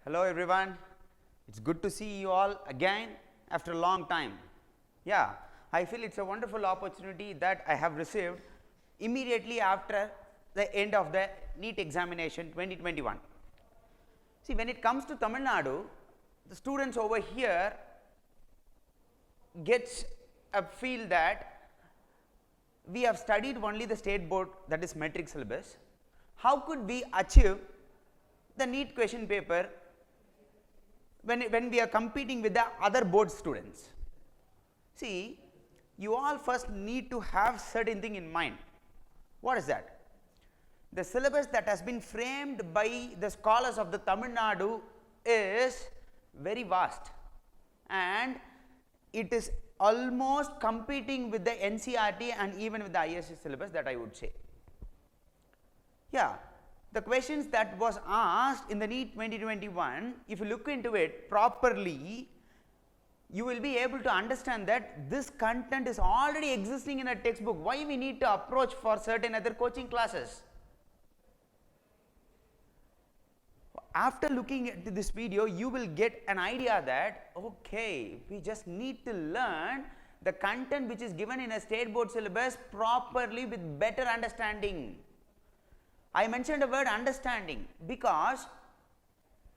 Hello everyone, it's good to see you all again after a long time. Yeah, I feel it's a wonderful opportunity that I have received immediately after the end of the NEET examination 2021. See, when it comes to Tamil Nadu, the students over here gets a feel that we have studied only the state board, that is metric syllabus. How could we achieve the NEET question paper when we are competing with the other board students? See, you all first need to have certain thing in mind. What is that? The syllabus that has been framed by the scholars of the Tamil Nadu is very vast, and it is almost competing with the NCERT and even with the ISC syllabus, that I would say. Yeah, the questions that was asked in the NEET 2021, if you look into it properly, you will be able to understand that this content is already existing in a textbook. Why we need to approach for certain other coaching classes? After looking at this video, you will get an idea that, okay, we just need to learn the content which is given in a state board syllabus properly with better understanding. I mentioned the word understanding because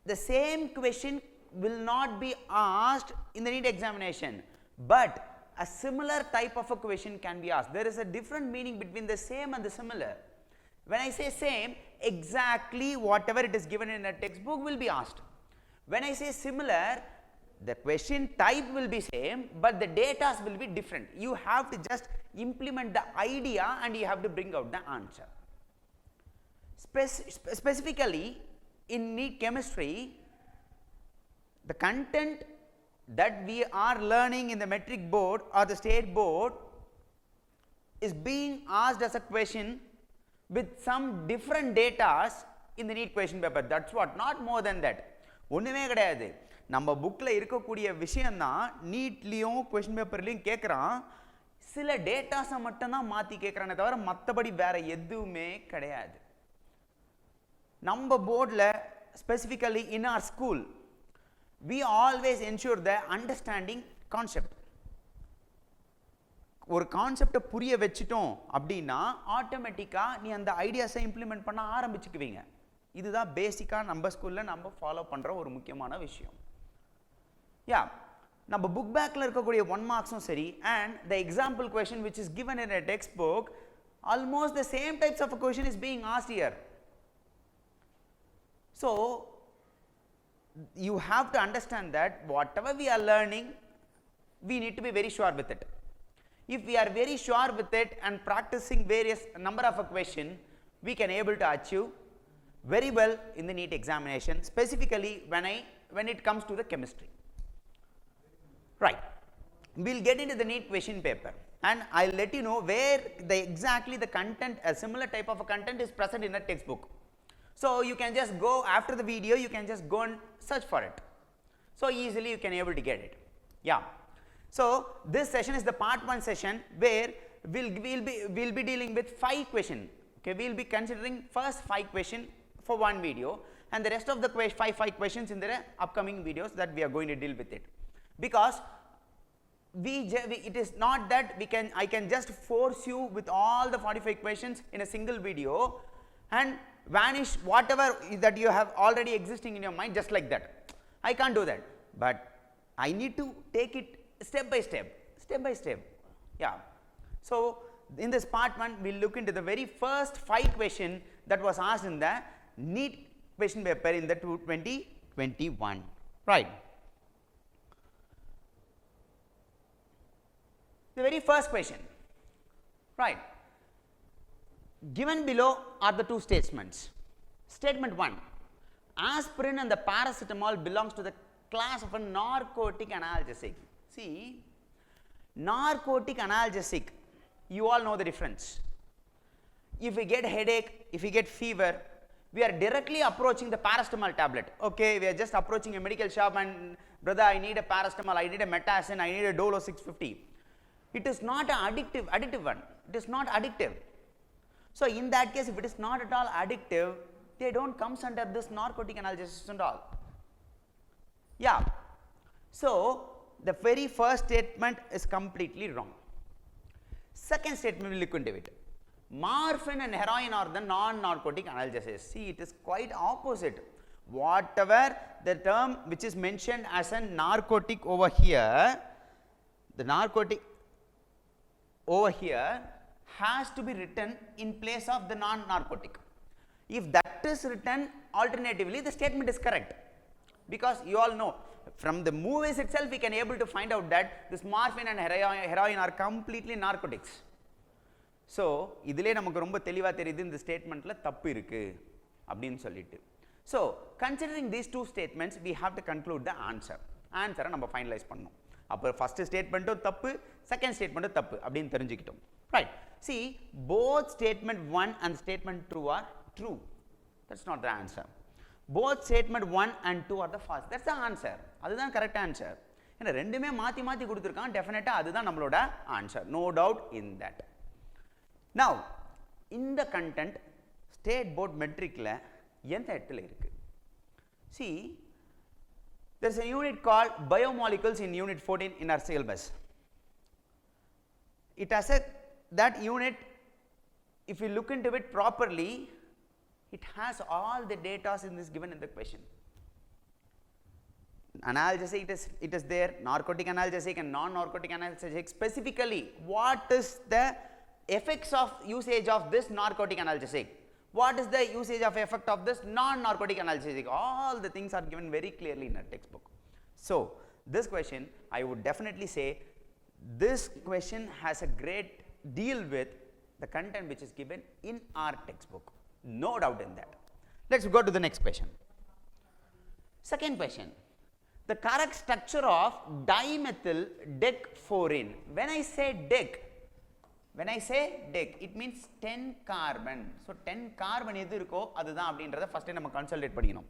the same question will not be asked in the NEET examination, but a similar type of a question can be asked. There is a different meaning between the same and the similar. When I say same, exactly whatever it is given in a textbook will be asked. When I say similar, the question type will be same, but the data will be different. You have to just implement the idea and you have to bring out the answer. Specifically in NEET chemistry, the content that we are learning in the metric board or the state board is being asked as a question with some different data in the NEET question paper. That's what, not more than that. ஒண்ணுமே கிடையாது. நம்ம புக்ல இருக்கக்கூடிய விஷயம் தான் நீட்லயும் question பேப்பர்லயும் கேக்குறான். சில டேட்டாஸை மட்டும் தான் மாத்தி கேக்குறானே தவிர மத்தபடி வேற எதுவுமே கிடையாது. நம்ம போர்ட்ல specifically in our school, we always ensure the understanding concept. ஒரு கான்செப்டை புரிய வச்சிட்டோம் அப்படின்னா ஆட்டோமேட்டிக்கா நீ அந்த ஐடியாஸை இம்ப்ளிமெண்ட் பண்ண ஆரம்பிச்சுக்குவீங்க. இதுதான் பேசிக்கா நம்ம ஸ்கூல்ல நம்ம ஃபாலோ பண்ற ஒரு முக்கியமான விஷயம். யா, நம்ம புக் பேக்ல இருக்கக்கூடிய 1 மார்க்ஸும் சரி and the example question which is given in a textbook, almost the same types of a question is being asked here. So you have to understand that whatever we are learning, we need to be very sure with it. If we are very sure with it and practicing various number of a question, we can able to achieve very well in the NEET examination, specifically when it comes to the chemistry. Right, we'll get into the NEET question paper and I'll let you know where exactly the content, a similar type of a content is present in a textbook. So you can just go after the video, you can just go and search for it. So easily you can able to get it. Yeah. So this session is the part 1 session where we'll be dealing with 5 questions. Okay, we'll be considering first 5 questions for one video and the rest of the 5 questions in the upcoming videos that we are going to deal with it. Because it is not that I can just force you with all the 45 questions in a single video and vanish whatever that you have already existing in your mind just like that. I can't do that, but I need to take it step by step. Yeah. So in this part 1, we'll look into the very first 5 question that was asked in the NEET question paper in the 2021. Right. The very first question. Right. Given below are the 2 statements. Statement 1, aspirin and the paracetamol belongs to the class of a narcotic analgesic. See, narcotic analgesic, you all know the difference. If we get headache, if we get fever, we are directly approaching the paracetamol tablet. Okay, we are just approaching a medical shop and brother, I need a paracetamol, I need a metacin, I need a Dolo 650. It is not an addictive one. It is not addictive. So in that case, if it is not at all addictive, they don't comes under this narcotic analgesics and all. Yeah. So, the very first statement is completely wrong. Second statement, we look into it. Morphine and heroin are the non-narcotic analgesics. See, it is quite opposite. Whatever the term which is mentioned as a narcotic over here, the narcotic over here has to be written in place of the non-narcotic. If that is written alternatively, the statement is correct. Because you all know, from the movies itself, we can able to find out that this morphine and heroin are completely narcotics. So, idile namakku romba theliva theriyudhu indha statement la thappu irukku appdin sollitu. So, considering these two statements, we have to conclude the answer. Answer நம்ம finalize பண்ணனும். அப்ப first statement thappu, second statement thappu appdin therinjikittom. Right. See, both statement 1 and statement 2 are true. That's not the answer. Both statement 1 and 2 are the false. That's the answer. அதுதான் correct answer. ஏன்னா ரெண்டுமே மாத்தி மாத்தி கொடுத்திருக்கான், டெஃபினட்டா அதுதான் நம்மளோட answer. No doubt in that. Now, in the content, state board metric la எந்த இடத்துல இருக்கு? See, there is a unit called biomolecules in unit 14 in our syllabus. It has a, that unit, if you look into it properly, it has all the data in this given in the question. Analgesic, it is there, narcotic analgesic and non-narcotic analgesic. Specifically, what is the effects of usage of this narcotic analgesic? What is the usage of effect of this non-narcotic analgesic? All the things are given very clearly in our textbook. So, this question, I would definitely say, this question has a great deal with the content which is given in our textbook. No doubt in that. Let's go to the next question. Second question. The correct structure of dimethyl decfluorine. When I say dec, it means 10 carbon. So 10 carbon எது இருக்கோ அதுதான் அப்படின்றத first நம்ம consolidated பண்ணிக்கணும்.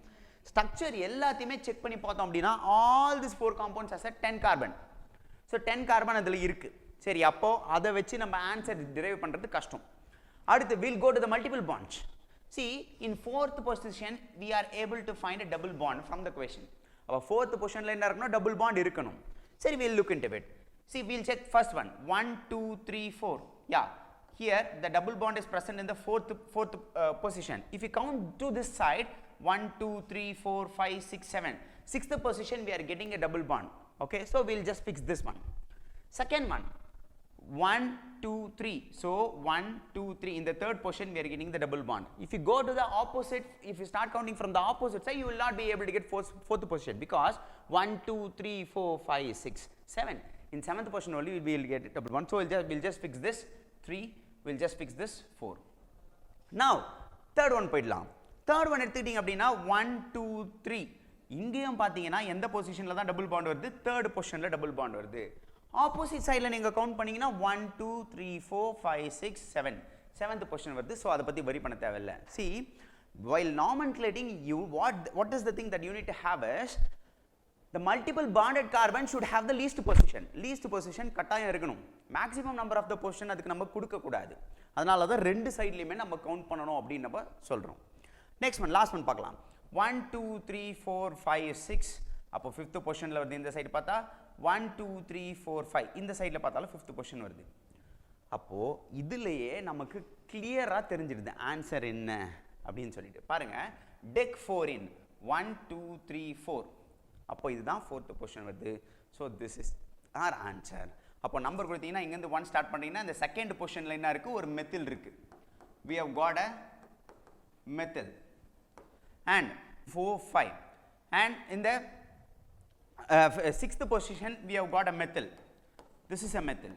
Structure எல்லாத்தையுமே check பண்ணி பார்த்தோம் அப்படின்னா all these four compounds has a 10 carbon. So 10 carbon அதுல இருக்கு. சரி, அப்போ அதை வச்சு நம்ம ஆன்சர் டிரைவ் பண்றது கஷ்டம். அடுத்து we'll go to the multiple bonds. See, in fourth position we are able to find a double bond from the question. அப்ப fourth positionல என்ன இருக்கணும்? double bond இருக்கணும். சரி, we'll look into it. See, we'll check first one. 1 2 3 4. Yeah, here the double bond is present in the fourth position. If you count to this side, 1 2 3 4 5 6 7, sixth position we are getting a double bond. Okay, so we'll just fix this one. Second one, 1 2 3. So 1 2 3, in the third position we are getting the double bond. If you go to the opposite, if you start counting from the opposite side, you will not be able to get fourth position, because 1 2 3 4 5 6 7, in seventh position only we will get double bond. So we'll just fix this 3, we'll just fix this 4. Now third one போய்டலாம். third one எடுத்துக்கிட்டீங்க அப்படின்னா 1 2 3, இங்கேயும் பார்த்தீங்கன்னா எந்த பொசிஷன்ல தான் double bond வருது? Third பொசிஷன்ல டபுள் பாண்ட் வருது. ஆப்போசிட் சைடில் நீங்கள் கவுண்ட் பண்ணிங்கன்னா 1 2 3 4 5 6 7, செவன்த் பொசிஷன் வருது. ஸோ அதை பற்றி வரி பண்ண தேவையில்லை. See, while nomenclating you, what is the thing that you need to have is, the multiple bonded carbon should have the least position. Least position கட்டாயம் இருக்கணும். maximum number of the position அதுக்கு நம்ம கொடுக்கக்கூடாது. அதனால தான் ரெண்டு சைட்லையுமே நம்ம கவுண்ட் பண்ணணும் அப்படின்னு நம்ம சொல்கிறோம். நெக்ஸ்ட் ஒன், லாஸ்ட் ஒன் பார்க்கலாம். 1 2 3 4 5 6, அப்போ ஃபிஃப்த் பொசிஷனில் வருது. இந்த சைடு பார்த்தா 1 2 3 4 5, இந்த சைடில் பார்த்தாலும் ஃபிஃப்த் பொசிஷன் வருது. அப்போது இதுலேயே நமக்கு கிளியராக தெரிஞ்சிடுது ஆன்சர் என்ன அப்படின்னு சொல்லிட்டு. பாருங்கள், டெக்ஃப்ளோரின் 1 2 3 4, அப்போ இதுதான் ஃபோர்த் பொசிஷன் வருது. So this is our answer. அப்போ நம்பர் கொடுத்தீங்கன்னா இங்கேருந்து 1 ஸ்டார்ட் பண்ணிங்கன்னா இந்த செகண்ட் பொசிஷனில் என்ன இருக்குது? ஒரு மெத்தில் இருக்குது. We have got a methyl. And 4 5, and in the sixth position we have got a methyl. This is a methyl.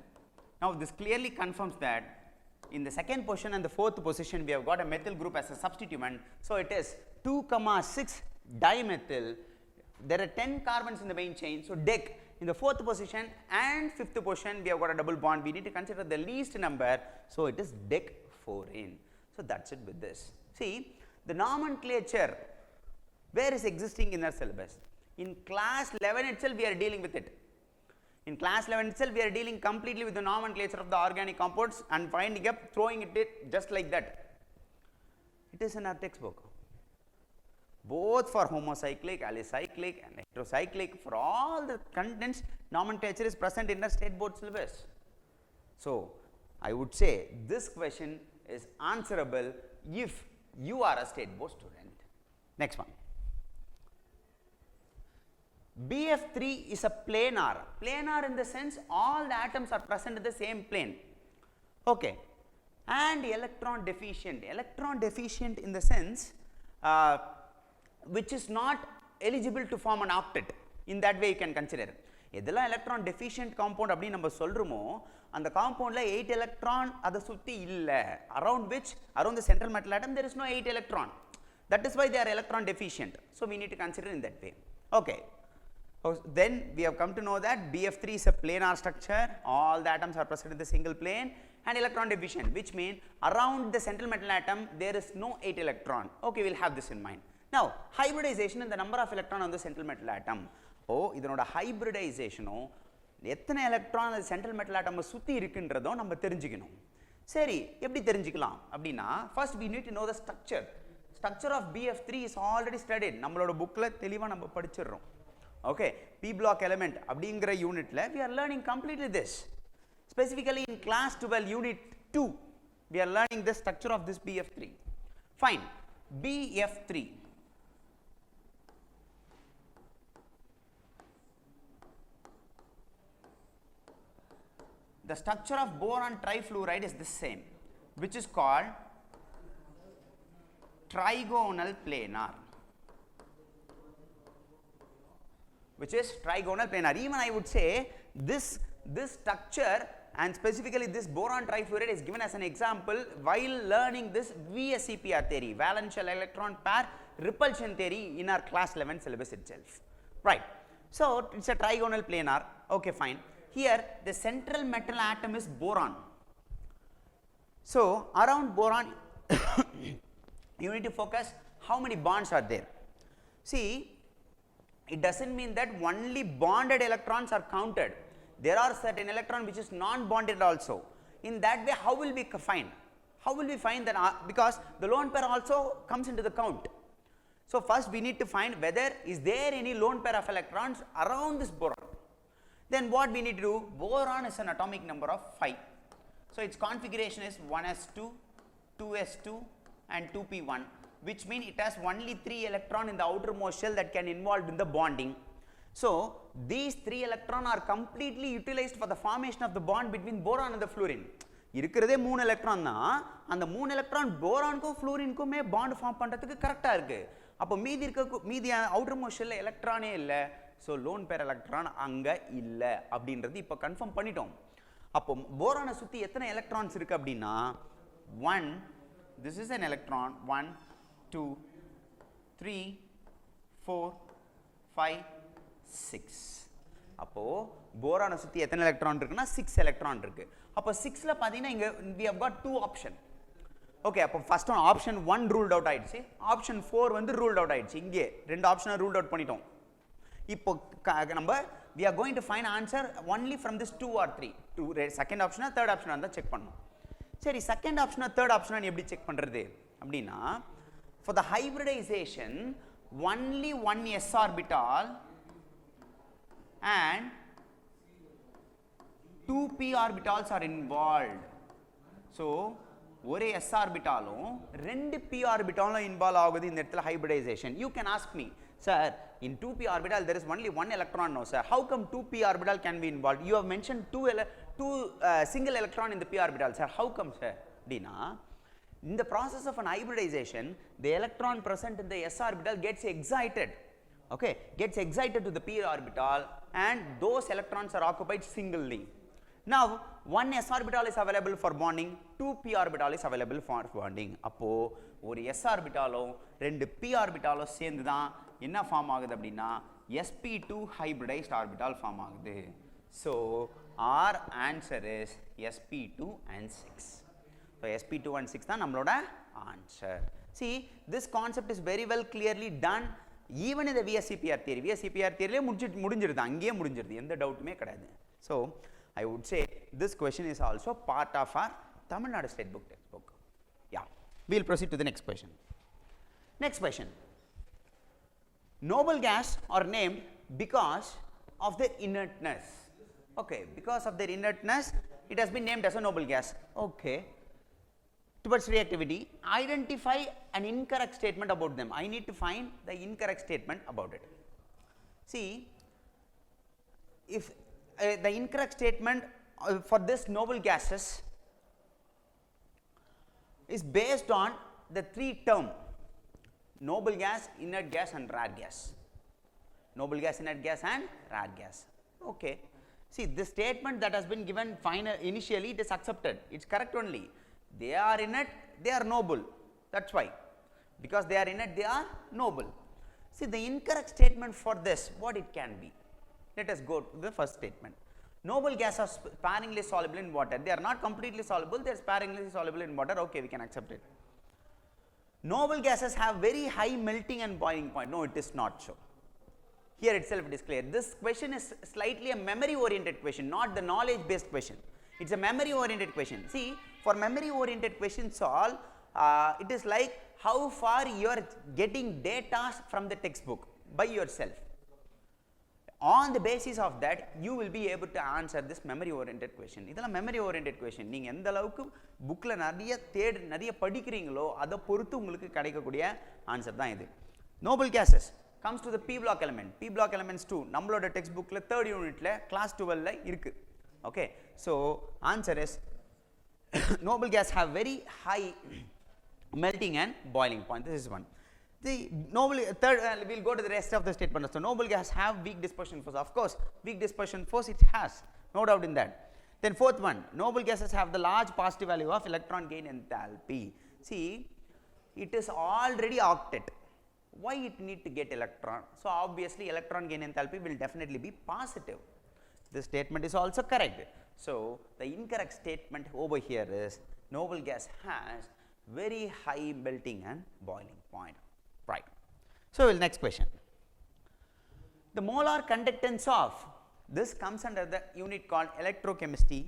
Now this clearly confirms that in the second position and the fourth position we have got a methyl group as a substituent. So it is 2,6 dimethyl. There are 10 carbons in the main chain. So dec, in the fourth position and fifth position we have got a double bond. We need to consider the least number. So it is decfluorine. So that's it with this. See, the nomenclature where is existing in our syllabus? In class 11 itself we are dealing with it. In class 11 itself we are dealing completely with the nomenclature of the organic compounds and finding up, throwing it just like that. It is in our textbook. both for homocyclic, alicyclic and heterocyclic. For all the contents, nomenclature is present in the state board syllabus. So, I would say this question is answerable if you are a state board student. Next one. BF3 is a planar. Planar in the sense all the atoms are present in the same plane. Okay. And electron deficient. Electron deficient in the sense which is not eligible to form an octet. In that way you can consider. எதெல்லாம் electron deficient compound அப்படி நம்ம சொல்றோமோ அந்த compoundல 8 electron அத சுத்தி இல்ல, around the central metal atom there is no 8 electron. That is why they are electron deficient. So we need to consider in that way. Okay. Then we have come to know that BF3 is a planar structure. All the atoms are present in the single plane and electron deficient, which means around the central metal atom there is no 8 electron. Okay, we'll have this in mind. Now, hybridization in the number of electron on the central metal atom. Oh, இதனோட hybridization எத்தனை electron அந்த central metal ஆட்டம் சுத்தி இருக்குன்றதோ நம்ம தெரிஞ்சுக்கணும். சரி, எப்படி தெரிஞ்சுக்கலாம் அப்படினா first we need to know the structure. Structure of BF3 is already studied. நம்மளோட bookல தெளிவா நம்ம படிச்சிரோம். Okay, P block element அப்படிங்கற யூனிட்ல we are learning completely this. Specifically in class 12 unit 2 we are learning the structure of this BF3. Fine. BF3, the structure of boron trifluoride is the same, which is called trigonal planar. Which is trigonal planar. Even I would say this structure and specifically this boron trifluoride is given as an example while learning this VSEPR theory, valential electron pair repulsion theory, in our class 11 syllabus itself. Right. So it's a trigonal planar. Okay, fine. Here the central metal atom is boron. So around boron you need to focus how many bonds are there. See, it doesn't mean that only bonded electrons are counted. There are certain electron which is non-bonded also. In that way, how will we find? How will we find that? Because the lone pair also comes into the count. So first we need to find whether is there any lone pair of electrons around this boron. Then what we need to do? Boron is an atomic number of 5. So its configuration is 1s2, 2s2 and 2p1, which means it has only 3 electrons in the outermost shell that can involved in the bonding. So these 3 electrons are completely utilized for the formation of the bond between boron and the fluorine. இருக்கிறதே 3 electron தான். அந்த 3 electron போரானுக்கும் ஃப்ளூரினுக்குமே bond form பண்றதுக்கு கரெக்ட்டா இருக்கு. அப்ப மீதி outer ஷெல்ல எலக்ட்ரானே இல்ல. So lone pair electron அங்க இல்ல அப்படின்றது இப்ப கன்ஃபார்ம் பண்ணிட்டோம். அப்போ போரானை சுத்தி எத்தனை எலக்ட்ரான்ஸ் இருக்கு அப்படினா 1, this is an electron, 1 2 3 4 5 6. அப்போ போரானை சுத்தி எத்தனை எலக்ட்ரான் இருக்குன்னா 6 எலக்ட்ரான் இருக்கு. அப்போ 6ல பாத்தீங்கன்னா இங்க we have got two option. Okay, அப்போ first one option 1 ruled out ஆயிடுச்சு. ஆப்ஷன் 4 வந்து ரூல்ட் அவுட் ஆயிடுச்சு. இங்கே ரெண்டு ஆப்ஷனை ரூல்ட் அவுட் பண்ணிட்டோம். இப்போ நம்ம we are going to find answer only from this 2 or 3. Second ஆப்ஷனா third ஆப்ஷனா இருந்தா செக் பண்ணணும். சரி, செகண்ட் ஆப்ஷனா தேர்ட் ஆப்ஷனா எப்படி செக் பண்றது அப்படினா for the hybridization only one s orbital and 2 p orbitals are involved. So ஒரே s ஆர்பிட்டாலும் ரெண்டு p ஆர்பிட்டாலும் இன்வால்வ் ஆகுது இந்த இடத்துல hybridization. You can ask me, sir, in 2p orbital there is only one electron. No sir, how come 2p orbital can be involved? You have mentioned two single electron in the p orbital, sir. How come, sir? Dina, in the process of an hybridization, the electron present in the s orbital gets excited. Okay, gets excited to the p orbital and those electrons are occupied singly. Now one s orbital is available for bonding, 2 p orbital is available for bonding. அப்போ ஒரு s ஆர்பிட்டாலும் ரெண்டு p ஆர்பிட்டாலும் சேர்ந்து தான் என்ன form ஆகுது அப்படின்னா sp2 hybridized orbital form ஆகுது. So our answer is sp2 and 6. So sp2 and 6 தான் நம்மளோட answer. See, this concept is very well clearly done even in the VSEPR theory. VSEPR theory முடிஞ்சிருது, அங்கேயே முடிஞ்சிருது, எந்த டவுட்டுமே கிடையாது. So I would say this question is also part of our Tamil Nadu State Book textbook. Yeah, we will proceed to the next question. Next question. Noble gas are named because of their inertness. Okay, because of their inertness, it has been named as a noble gas. Okay. Towards reactivity, identify an incorrect statement about them. I need to find the incorrect statement about it. See, if the incorrect statement for this noble gases is based on the three term: noble gas, inert gas and rare gas. Noble gas, inert gas and rare gas. Okay. See, this statement that has been given initially, it is accepted, it is correct only. They are inert, they are noble, that is why, because they are inert, they are noble. See, the incorrect statement for this, what it can be? Let us go to the first statement. Noble gas are sparingly soluble in water. They are not completely soluble, they are sparingly soluble in water. Okay, we can accept it. Noble gases have very high melting and boiling point. No, it is not so. Here itself it is clear. This question is slightly a memory oriented question, not the knowledge based question. It is a memory oriented question. See, for memory oriented questions all, it is like how far you are getting data from the textbook by yourself. On the basis of that, you will be able to answer this memory oriented question. This is a memory oriented question. நீங்க எந்த அளவுக்கு bookல நிறைய படிக்கிறீங்களோ அத பொறுத்து உங்களுக்கு கிடைக்கக்கூடிய answer தான் இது. Noble gases comes to the p block element. P block elements 2 நம்மளோட textbookல 3rd unitல class 12ல இருக்கு. Okay, so answer is noble gas have very high melting and boiling point. This is one. The noble third, we will go to the rest of the statement. So noble gas have weak dispersion force. Of course, weak dispersion force it has, no doubt in that. Then fourth one, noble gases have the large positive value of electron gain enthalpy. See, it is already octet. Why it need to get electron? So obviously electron gain enthalpy will definitely be positive. This statement is also correct. So the incorrect statement over here is noble gas has very high melting and boiling point. Right. So next question. The molar conductance of this comes under the unit called electrochemistry.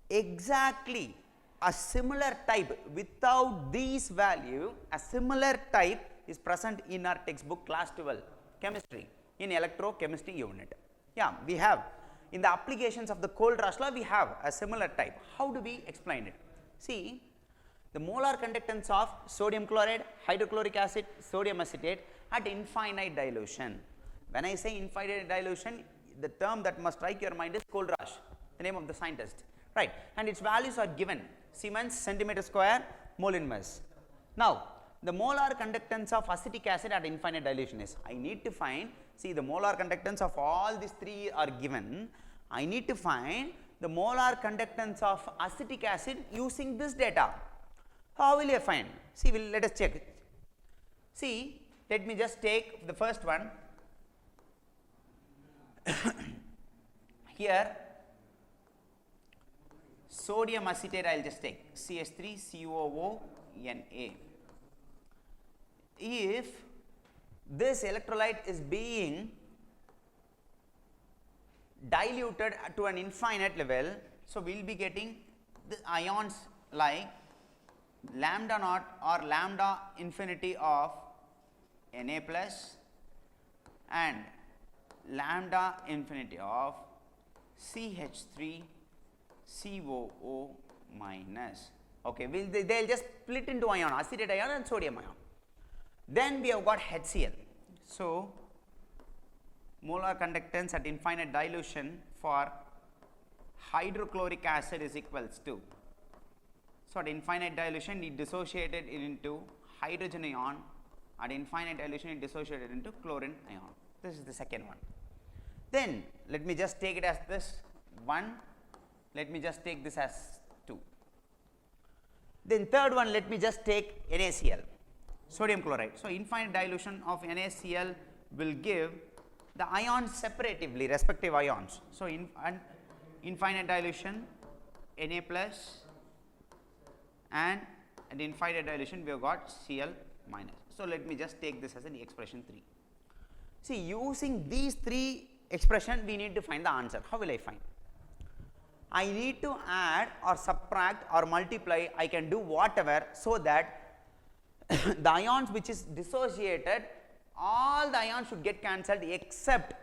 Exactly a similar type without these value, a similar type is present in our textbook class 12 chemistry in electrochemistry unit. Yeah, we have in the applications of the Kohlrausch law we have a similar type. How do we explain it? See, the molar conductance of sodium chloride, hydrochloric acid, sodium acetate at infinite dilution. When I say infinite dilution, the term that must strike your mind is Kohlrausch, the name of the scientist, right? And its values are given: Siemens centimeter square, mole inverse. Now, the molar conductance of acetic acid at infinite dilution is, I need to find, see, the molar conductance of all these three are given. I need to find the molar conductance of acetic acid using this data. How will you find? See, let us check. See, let me just take the first one. Here, sodium acetate I will just take, CH3COONA. If this electrolyte is being diluted to an infinite level, so we will be getting the ions like lambda naught or lambda infinity of Na plus and lambda infinity of CH3COO minus. Okay, they will just split into ion, acetate ion and sodium ion. Then we have got HCl. So molar conductance at infinite dilution for hydrochloric acid is equals to, so at infinite dilution it dissociated into hydrogen ion, at infinite dilution it dissociated into chlorine ion. This is the second one. Then let me just take it as this 1, let me just take this as 2. Then third one, let me just take NaCl, sodium chloride. So infinite dilution of NaCl will give the ions separatively, respective ions. So infinite dilution Na plus, and at infinite dilution we have got Cl minus. So let me just take this as an expression 3. See, using these three expression we need to find the answer. How will I find? I need to add or subtract or multiply, I can do whatever, so that the ions which is dissociated all the ions should get cancelled except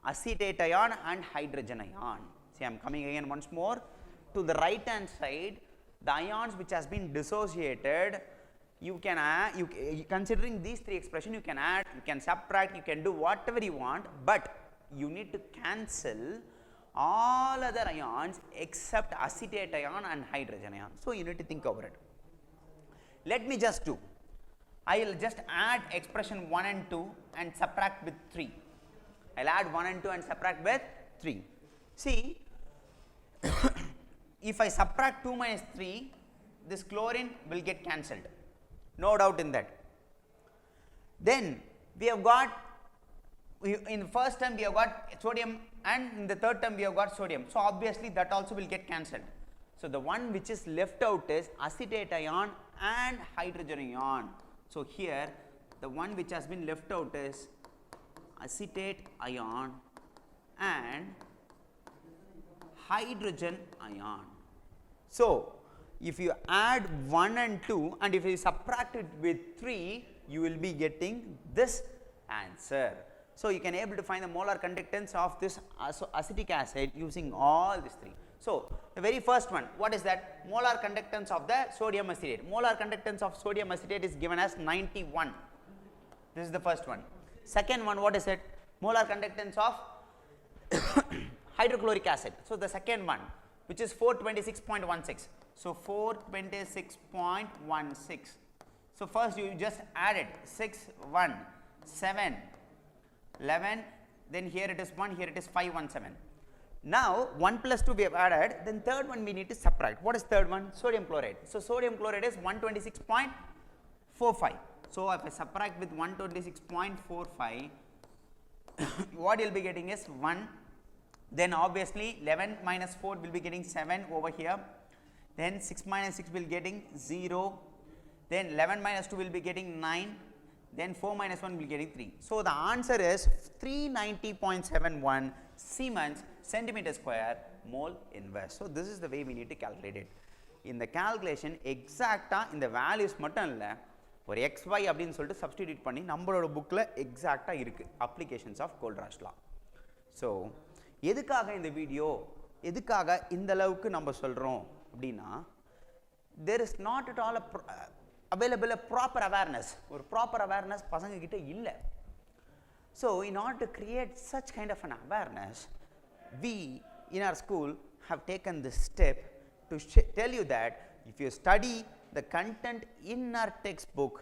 acetate ion and hydrogen ion. See, I am coming again once more to the right hand side. The ions which has been dissociated, you can add, considering these three expressions, you can add, you can subtract, you can do whatever you want, but you need to cancel all other ions except acetate ion and hydrogen ion. So, you need to think over it. Let me just do, I will just add expression 1 and 2 and subtract with 3. I will add 1 and 2 and subtract with 3. See, if I subtract 2 minus 3, this chlorine will get cancelled, no doubt in that. Then we have got, in the first term we have got sodium, and in the third term we have got sodium. So, obviously that also will get cancelled. So, the one which is left out is acetate ion and hydrogen ion. So, here the one which has been left out is acetate ion and hydrogen ion. So, if you add 1 and 2 and if you subtract it with 3, you will be getting this answer. So, you can able to find the molar conductance of this acetic acid using all these three. So, the very first one, what is that? Molar conductance of the sodium acetate. Molar conductance of sodium acetate is given as 91. This is the first one. Second one, what is it? Molar conductance of hydrochloric acid. So, the second one, which is 426.16. So, 426.16. So, first you just add it 6, 1, 7, 11, then here it is 1, here it is 517. Now, 1 plus 2 we have added, then third one we need to subtract. What is third one? Sodium chloride. So, sodium chloride is 126.45. So, if I subtract with 126.45, what you will be getting is 1, then obviously 11 minus 4 will be getting 7 over here, then 6 minus 6 will be getting 0, then 11 minus 2 will be getting 9, then 4 minus 1 will be getting 3. So, the answer is 390.71 Siemens centimeter square mole inverse. So, this is the way we need to calculate it. In the calculation exacta in the values மட்டும் இல்ல ஒரு xy அப்படினு சொல்லிட்டு substitute பண்ணி நம்மளோட புக்ல எக்ஸாக்ட்டா இருக்கு applications of கோல்ட்ராஷ் law. So எதுக்காக இந்த வீடியோ, எதுக்காக இந்த அளவுக்கு நம்ம சொல்கிறோம் அப்படின்னா, there is not at all available a proper awareness. ஒரு ப்ராப்பர் அவேர்னஸ் பசங்க கிட்ட இல்லை. So, in order to create such kind of an awareness, we in our school have taken this step to tell you that if you study the content in our textbook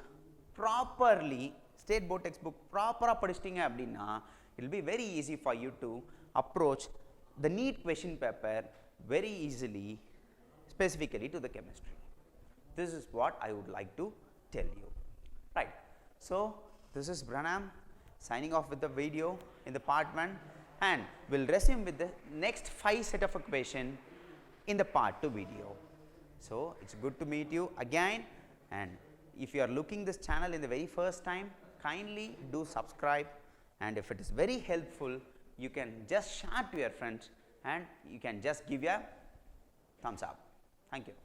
properly, state board textbook proper படிச்சிட்டீங்க அப்படின்னா, it will be very easy for you to approach the NEET question paper very easily, specifically to the chemistry. This is what I would like to tell you. Right. So, this is Pranam signing off with the video in the part 1, and we'll resume with the next 5 set of equation in the part 2 video. So, it's good to meet you again, and if you are looking this channel in the very first time, kindly do subscribe, and if it is very helpful, you can just share to your friends and you can just give a thumbs up. Thank you.